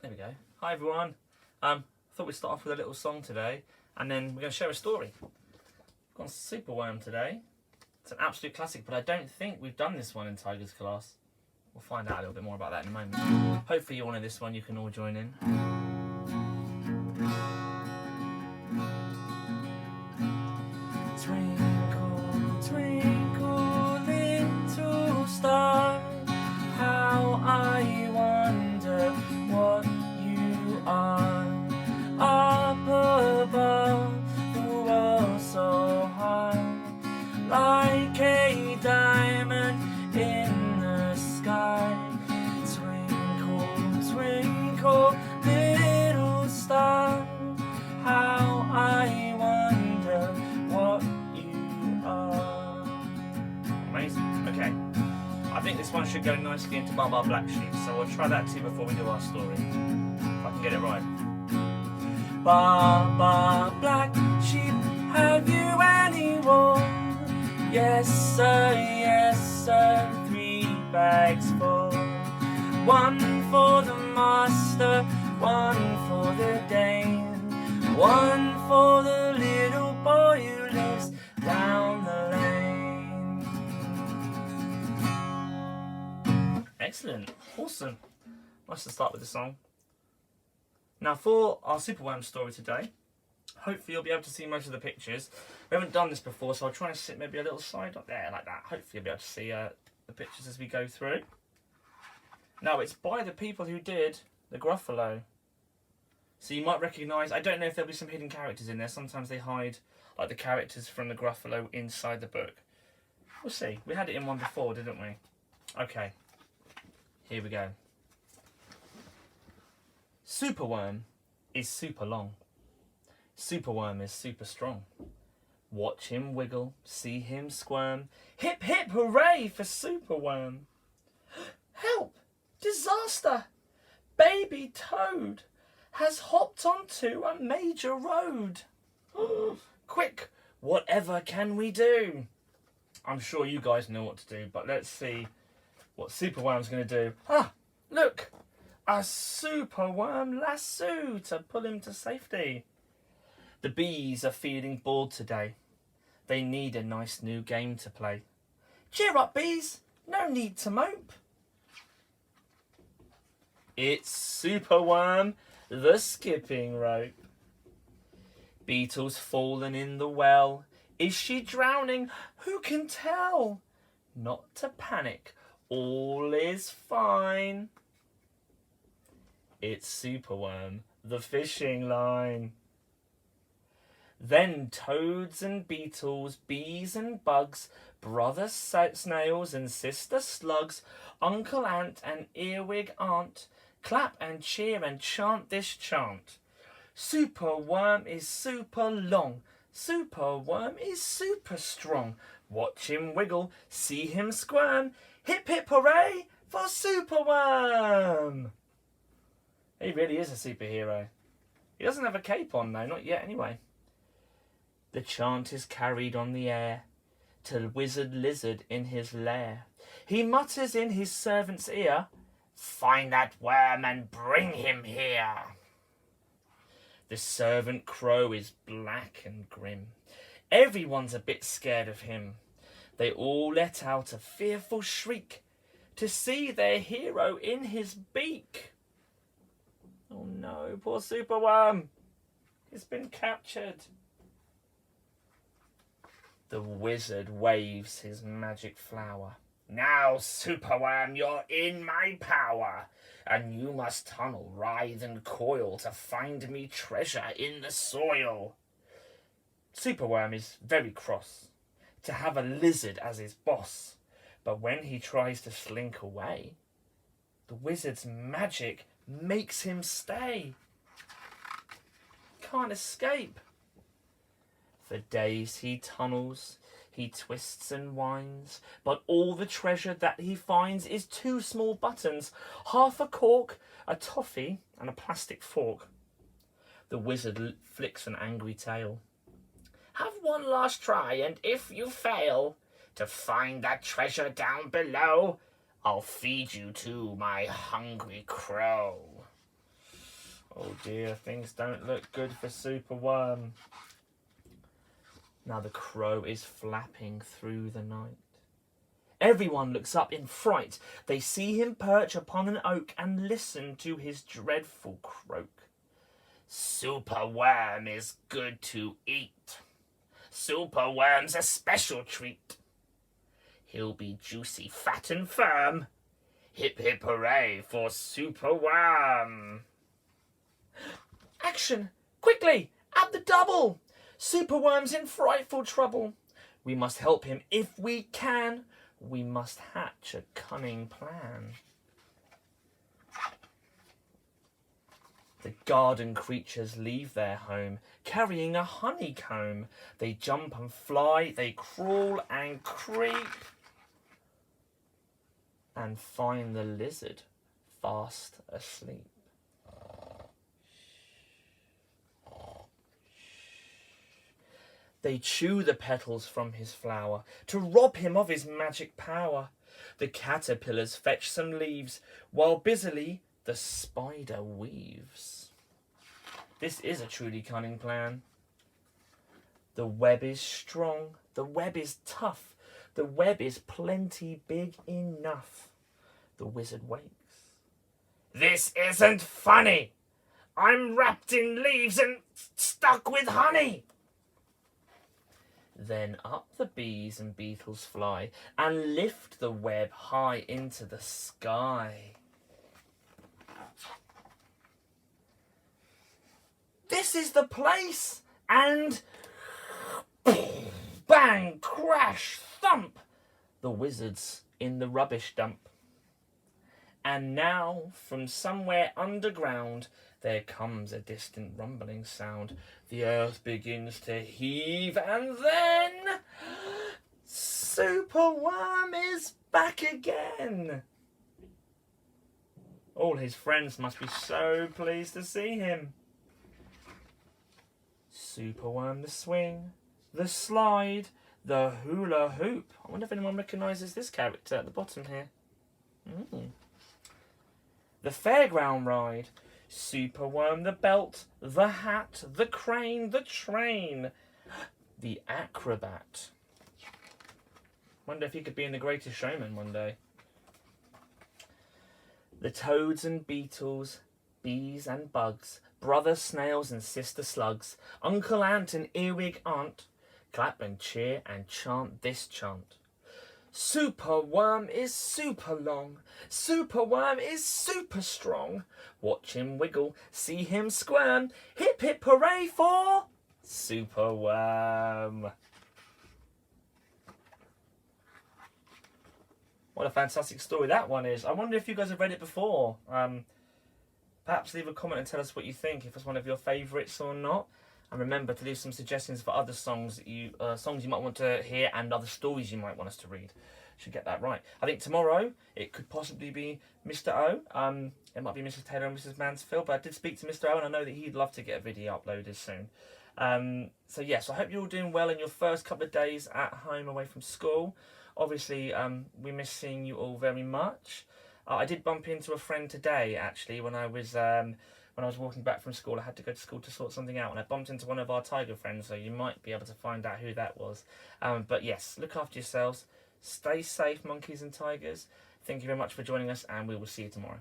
There we go. Hi everyone. I thought we'd start off with a little song today, and then we're going to share a story. We've got SUPERWORM today. It's an absolute classic, but I don't think we've done this one in Tiger's class. We'll find out a little bit more about that in a moment. Hopefully you wanted this one, you can all join in. Twinkle, twinkle, little star, how I wonder what you are. Up above, the world so high, like a diamond in the sky. Twinkle, twinkle, little star, how I wonder what you are. Amazing. Okay. I think this one should go nicely into Baba Black Sheep, so we'll try that too before we do our story. If I can get it right. Baba Black Sheep, have you any wool? Yes sir, 3 bags full. 1 for the master, 1 for the dame, 1 for the little boy who lives down the lane. Excellent, awesome. Nice to start with the song. Now for our SUPERWORM story today, hopefully you'll be able to see most of the pictures. We haven't done this before, so I'll try and sit maybe a little side up there like that. Hopefully you'll be able to see the pictures as we go through. Now it's by the people who did the Gruffalo. So you might recognise, I don't know if there'll be some hidden characters in there. Sometimes they hide like the characters from the Gruffalo inside the book. We'll see. We had it in one before, didn't we? Okay, here we go. SUPERWORM is super long. SUPERWORM is super strong. Watch him wiggle, see him squirm. Hip hip hooray for SUPERWORM. Help! Disaster! Baby Toad has hopped onto a major road. Quick, whatever can we do? I'm sure you guys know what to do, but let's see what SUPERWORM's going to do. Ah, look! A SUPERWORM lasso to pull him to safety. The bees are feeling bored today. They need a nice new game to play. Cheer up, bees. No need to mope. It's SUPERWORM, the skipping rope. Beetle's fallen in the well. Is she drowning? Who can tell? Not to panic. All is fine. It's SUPERWORM, the fishing line. Then toads and beetles, bees and bugs, brother snails and sister slugs, uncle ant and earwig aunt, clap and cheer and chant this chant. SUPERWORM is super long, SUPERWORM is super strong. Watch him wiggle, see him squirm. Hip hip hooray for SUPERWORM. He really is a superhero. He doesn't have a cape on though, not yet anyway. The chant is carried on the air to Wizard Lizard in his lair. He mutters in his servant's ear, find that worm and bring him here. The servant crow is black and grim. Everyone's a bit scared of him. They all let out a fearful shriek to see their hero in his beak. Oh no, poor SUPERWORM. He's been captured. The wizard waves his magic flower. Now, SUPERWORM, you're in my power, and you must tunnel, writhe and coil to find me treasure in the soil. SUPERWORM is very cross to have a lizard as his boss, but when he tries to slink away, the wizard's magic makes him stay. Can't escape. For days he tunnels, he twists and winds, but all the treasure that he finds is 2 small buttons, half a cork, a toffee, and a plastic fork. The wizard flicks an angry tail. Have one last try, and if you fail to find that treasure down below, I'll feed you to my hungry crow. Oh dear, things don't look good for Superworm. Now the crow is flapping through the night. Everyone looks up in fright. They see him perch upon an oak and listen to his dreadful croak. Superworm is good to eat. Superworm's a special treat. He'll be juicy, fat and firm. Hip hip hooray for Superworm. Action! Quickly! At the double! Superworm's in frightful trouble. We must help him if we can. We must hatch a cunning plan. The garden creatures leave their home, carrying a honeycomb. They jump and fly, they crawl and creep, and find the lizard fast asleep. They chew the petals from his flower to rob him of his magic power. The caterpillars fetch some leaves while busily the spider weaves. This is a truly cunning plan. The web is strong, the web is tough, the web is plenty big enough. The wizard wakes. This isn't funny! I'm wrapped in leaves and stuck with honey! Then up the bees and beetles fly and lift the web high into the sky. This is the place! And bang, crash, thump! The wizard's in the rubbish dump. And now, from somewhere underground, there comes a distant rumbling sound. The earth begins to heave, and then Superworm is back again. All his friends must be so pleased to see him. Superworm the swing, the slide, the hula hoop. I wonder if anyone recognises this character at the bottom here. The fairground ride. Superworm the belt, the hat, the crane, the train, the acrobat. Wonder if he could be in The Greatest Showman one day. The toads and beetles, bees and bugs, brother snails and sister slugs, uncle ant and earwig aunt, clap and cheer and chant this chant. Superworm is super long. Superworm is super strong. Watch him wiggle, see him squirm. Hip hip hooray for Superworm. What a fantastic story that one is. I wonder if you guys have read it before. Perhaps leave a comment and tell us what you think, if it's one of your favourites or not. And remember to leave some suggestions for other songs that you might want to hear and other stories you might want us to read. Should get that right. I think tomorrow it could possibly be Mr. O. It might be Mrs. Taylor and Mrs. Mansfield, but I did speak to Mr. O and I know that he'd love to get a video uploaded soon. So yes, I hope you're all doing well in your first couple of days at home away from school. Obviously, we miss seeing you all very much. I did bump into a friend today actually when I was walking back from school. I had to go to school to sort something out, and I bumped into one of our tiger friends, so you might be able to find out who that was. But yes, look after yourselves. Stay safe, monkeys and tigers. Thank you very much for joining us, and we will see you tomorrow.